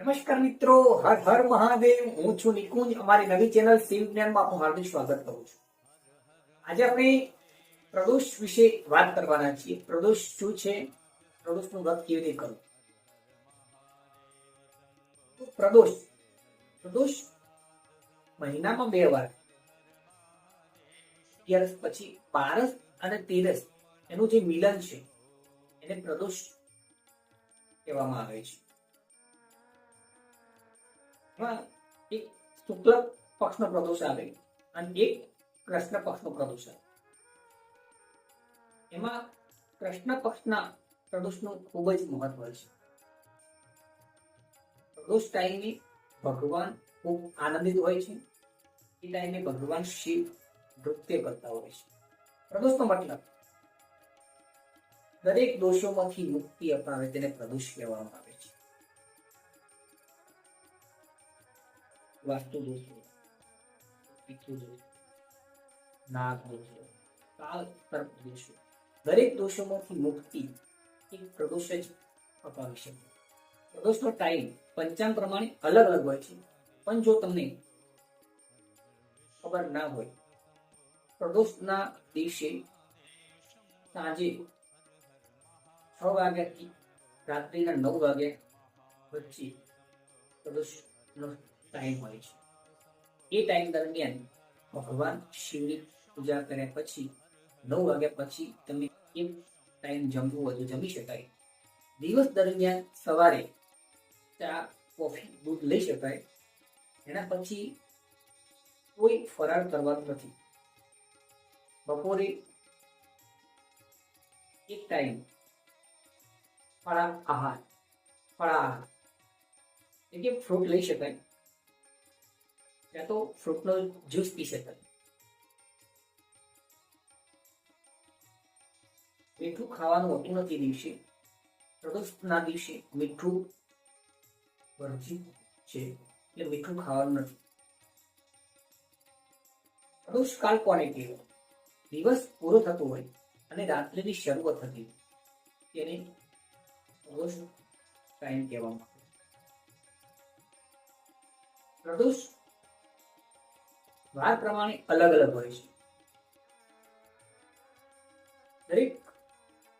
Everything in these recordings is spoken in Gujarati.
નમસ્કાર મિત્રો, હર હર મહાદેવ. હું છું નિકુંજ. અમારી નવી ચેનલ શિવ જ્ઞાનમાં આપનું હાર્દિક સ્વાગત કરું છું. આજે આપણે પ્રદોષ વિશે વાત કરવાના છીએ. પ્રદોષ શું છે, પ્રદોષનું વ્રત કેવી રીતે કરવું. તો પ્રદોષ મહિનામાં 2 વાર, 11 પછી બારસ અને તેરસ, એનું જે મિલન છે એને પ્રદોષ કહેવામાં આવે છે. એક શુક્લ પક્ષનો પ્રદોષ આવે અને એક કૃષ્ણ પક્ષનો પ્રદોષ આવે. એમાં કૃષ્ણ પક્ષના પ્રદોષનું ખૂબ જ મહત્વ છે. પ્રદોષ ટાઈમે ભગવાન ખૂબ આનંદિત હોય છે. એ ટાઈમે ભગવાન શિવ નૃત્ય કરતા હોય છે. પ્રદોષનો મતલબ દરેક દોષોમાંથી મુક્તિ અપાવે તેને પ્રદોષ કહેવામાં આવે છે. વાસ્તુ દોષો, પિતૃ દોષો, નાગ દોષો, કાળ સર્પ દોષો, દરેક દોષોમાંથી મુક્તિ એક પ્રદોષ જ અપાવી શકે. પ્રદોષનો ટાઈમ પંચાંગ પ્રમાણે અલગ અલગ હોય છે, પણ જો તમને ખબર ના હોય, પ્રદોષના દિવસે સાંજે 6 વાગ્યાથી રાત્રિના 9 વાગ્યા વચ્ચે પ્રદોષનો ટાઈમ હોય છે. એ ટાઈમ દરમિયાન ભગવાન શિવની પૂજા કર્યા પછી 9 વાગ્યા પછી તમે એક ટાઈમ જમવું હોય તો જમી શકાય. દિવસ દરમિયાન સવારે ચા, કોફી, દૂધ લઈ શકાય. એના પછી કોઈ ફરાળ કરવાનું નથી. બપોરે એક ટાઈમ ફળાહાર એટલે કે ફ્રૂટ લઈ શકાય, યા તો ફ્રૂટનો જ્યુસ પી શકાય. મીઠું ખાવાનું હોતું નથી. દિવસે પ્રદોષના દિવસે મીઠું વર્જિત છે, એટલે મીઠું ખાવાનું નથી. પ્રદોષ કાળ કોને કહેવાય? દિવસ પૂરો થતો હોય અને રાત્રિની શરૂઆત થતી હોય તેને પ્રદોષ ટાઈમ કહેવામાં આવે. પ્રદોષ વાર પ્રમાણે અલગ અલગ હોય છે. દરેક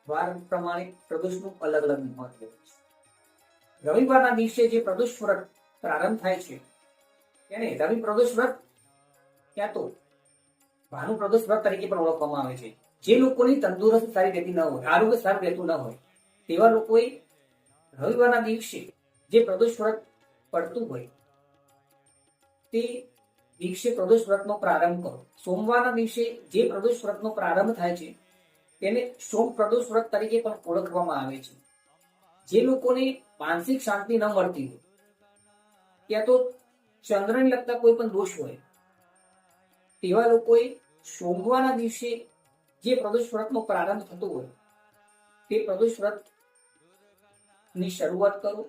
વાર પ્રમાણે પ્રદોષનું અલગ અલગ મહત્વ હોય છે. રવિવારના દિવસે જે પ્રદોષ વ્રત પ્રારંભ થાય છે તેને રવિ પ્રદોષ વ્રત ક્યાં તો ભાનુ પ્રદોષ વ્રત તરીકે પણ ઓળખવામાં આવે છે. જે લોકોની તંદુરસ્તી સારી રહેતી ન હોય, આરોગ્ય સારું રહેતું ન હોય, તેવા લોકોએ રવિવારના દિવસે જે પ્રદોષ વ્રત પડતું હોય તે દિવસે પ્રદોષ વ્રતનો પ્રારંભ કરો. સોમવારના દિવસે જે પ્રદોષ વ્રતનો પ્રારંભ થાય છે તેને સોમ પ્રદોષ વ્રત તરીકે પણ ઓળખવામાં આવે છે. જે લોકોને માનસિક શાંતિ ન મળતી હોય, ત્યાં તો ચંદ્રને લગતા કોઈ પણ દોષ હોય, તેવા લોકોએ સોમવારના દિવસે જે પ્રદોષ વ્રતનો પ્રારંભ થતો હોય તે પ્રદોષ વ્રત ની શરૂઆત કરો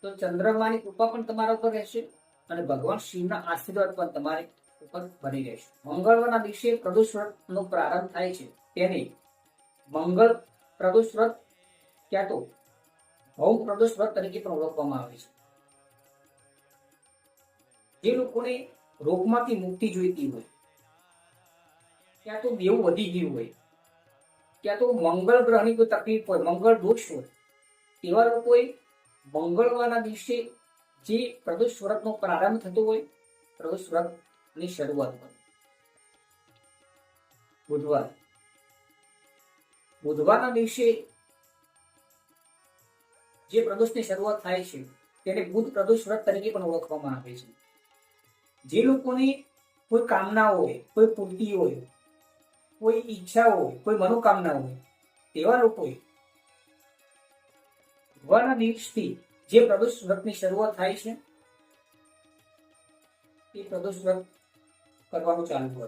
તો ચંદ્રમાની કૃપા પણ તમારા ઉપર રહેશે અને ભગવાન શિવના આશીર્વાદ પણ તમારી ઉપર બની રહેશે. મંગળવારના દિવસે પ્રદોષ વ્રતનો પ્રારંભ થાય છે તેને મંગળ પ્રદોષ વ્રત ક્યાં તો ભૌમ પ્રદોષ વ્રત તરીકે પણ ઓળખવામાં આવે છે. જે લોકોને રોગમાંથી મુક્તિ જોઈતી હોય, ક્યાં તો દેવું વધી ગયું હોય, ક્યાં તો મંગળ ગ્રહની કોઈ તકલીફ હોય, મંગળ દોષ હોય, તેવા લોકોએ મંગળવારના દિવસે જે પ્રદોષ વ્રતનો પ્રારંભ થતો હોય પ્રદોષ વ્રતની શરૂઆત કરો. બુધવારના દિવસે જે પ્રદોષની શરૂઆત થાય છે તેને બુધ પ્રદોષ વ્રત તરીકે પણ ઓળખવામાં આવે છે. જે લોકોને કોઈ કામના હોય, કોઈ પૂર્તિ હોય, કોઈ ઈચ્છા હોય, કોઈ મનોકામના હોય, તેવા લોકોએ બુધવારના દિવસથી જે પ્રદોષ વ્રતની શરૂઆત થાય છે તે પ્રદોષ વ્રત કરવાનું ચાલુ કરો.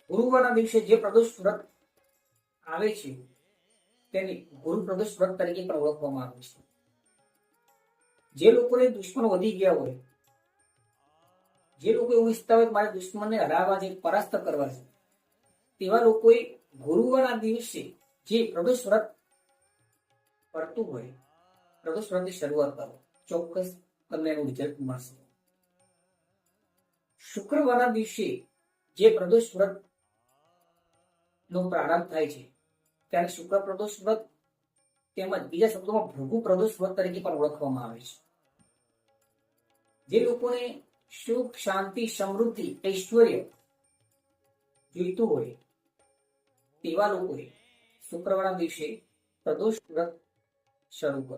ગુરુવારના દિવસે જે પ્રદોષ વ્રત આવે છે તેને ગુરુ પ્રદોષ વ્રત તરીકે પણ ઓળખવામાં આવે છે. જે લોકોને દુશ્મનો વધી ગયા હોય, જે લોકો એવું ઈચ્છતા હોય મારે દુશ્મનને હરાવવા છે, પરાસ્ત કરવા છે, તેવા લોકોએ ગુરુવારના દિવસે જે પ્રદોષ વ્રત પડતું હોય પ્રદોષ વ્રતની શરૂઆત કરો, ચોક્કસ તમને એનું રિઝલ્ટ મળશે. શુક્રવારના દિવસે જે પ્રદોષ વ્રત નો પ્રારંભ થાય છે ત્યારે શુક્ર પ્રદોષ વ્રત તેમજ બીજા શબ્દોમાં ભૃગુ પ્રદોષ વ્રત તરીકે પણ ઓળખવામાં આવે છે. જે લોકોને સુખ, શાંતિ, સમૃદ્ધિ, ઐશ્વર્ય જોઈતું હોય તેવા લોકોએ શુક્રવારના દિવસે પ્રદોષ વ્રત શરૂ કરો.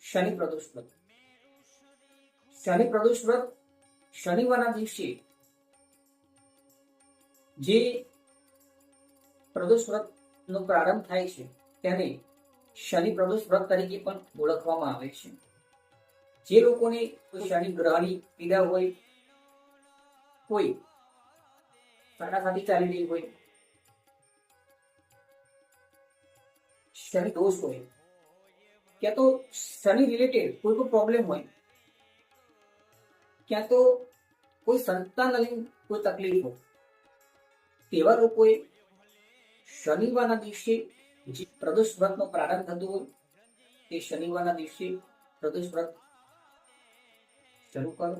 શનિ પ્રદોષ વ્રત. શનિ પ્રદોષ વ્રત શનિવારના દિવસે જે પ્રદોષ વ્રત નો પ્રારંભ થાય છે તેને શનિ પ્રદોષ વ્રત તરીકે પણ ઓળખવામાં આવે છે. જે લોકોને કોઈ શનિ ગ્રહની પીડા હોય, કોઈ સાડાસાતી ચાલી રહી હોય, શનિ દોષ હોય, ક્યાં તો શનિ રિલેટેડ કોઈ પણ પ્રોબ્લેમ હોય, ક્યાં તો કોઈ સંતાન કોઈ તકલીફ હોય, તેવા લોકોએ શનિવારના દિવસે જે પ્રદોષ વ્રતનો પ્રારંભ થતો હોય તે શનિવારના દિવસે પ્રદોષ વ્રત શરૂ કરો,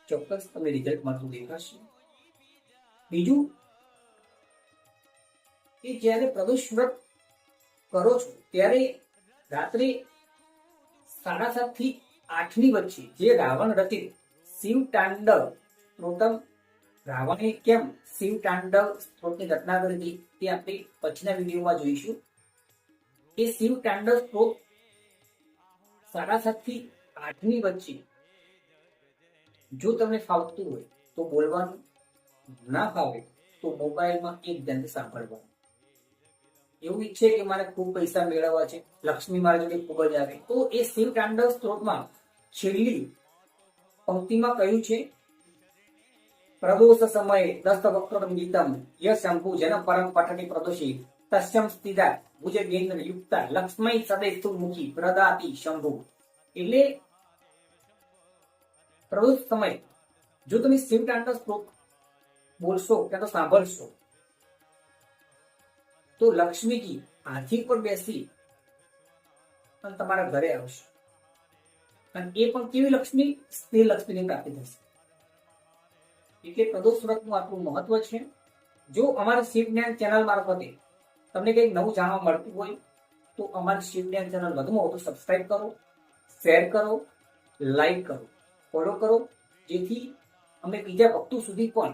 ચોક્કસ તમને રિઝલ્ટ મળતું દેખાશે. બીજું કે જ્યારે પ્રદોષ વ્રત કરો છો ત્યારે રાત્રે 7:30 થી 8 ની વચ્ચે જે રાવણ રચિત શિવ તાંડવ સ્ત્રોતમ, રાવણે કેમ શિવ તાંડવ સ્ત્રોતની રચના કરી હતી તે આપણે પછીના વિડીયોમાં જોઈશું. એ શિવ તાંડવ સ્ત્રોત 7:30 થી 8 ની વચ્ચે જો તમને ફાવતું હોય તો બોલવાનું, ના ફાવે તો મોબાઈલમાં એક ધ્યાનથી સાંભળવાનું. એવું ઈચ્છે કે મારે ખૂબ પૈસા મેળવવા છે, લક્ષ્મી મારા જોડે ખૂબ જ આવે, તો એ શિવ તાંડવ સ્ત્રોતમાં છેલ્લી પંક્તિમાં કહ્યું છે, પ્રદોષ સમયે દસ્તવક્રમ ગીતમ ય શંભુ જન પરમ પઠને પ્રદોષી તસ્યમ સ્થિતા ભુજગેન્દ્ર યુક્તા લક્ષ્મી સદૈસ્તુ મુખી પ્રદાતિ શંભુ. એટલે પ્રદોષ સમય જો તમે શિવ તાંડવ સ્ત્રોત બોલશો ક્યાં તો સાંભળશો તો લક્ષ્મીજી હાથી પર બેસી અને તમારા ઘરે આવશે. અને એ પણ કેવી લક્ષ્મી? સ્થિર લક્ષ્મીની પ્રાપ્તિ થશે. એટલે પ્રદોષ વ્રતનું આટલું મહત્વ છે. જો અમારી શિવ જ્ઞાન ચેનલ મારફતે તમને કંઈક નવું જાણવા મળતું હોય તો અમારી શિવ જ્ઞાન ચેનલ વધુમાં વધુ સબસ્ક્રાઇબ કરો, શેર કરો, લાઈક કરો, ફોલો કરો, જેથી અમે બીજા ભક્તો સુધી પણ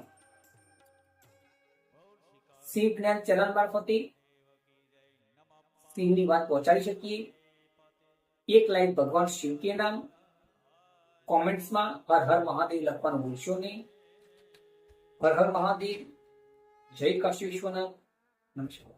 શિવ જ્ઞાન ચેનલ મારફતે શિવની વાત પહોંચાડી શકીએ. એક લાઈક ભગવાન શિવ કે નામ, કોમેન્ટ્સમાં હર હર મહાદેવ લખવાનું ભૂલશો નહીં. હર હર મહાદેવ. જય કાશી વિશ્વનાથ. નમસ્કાર.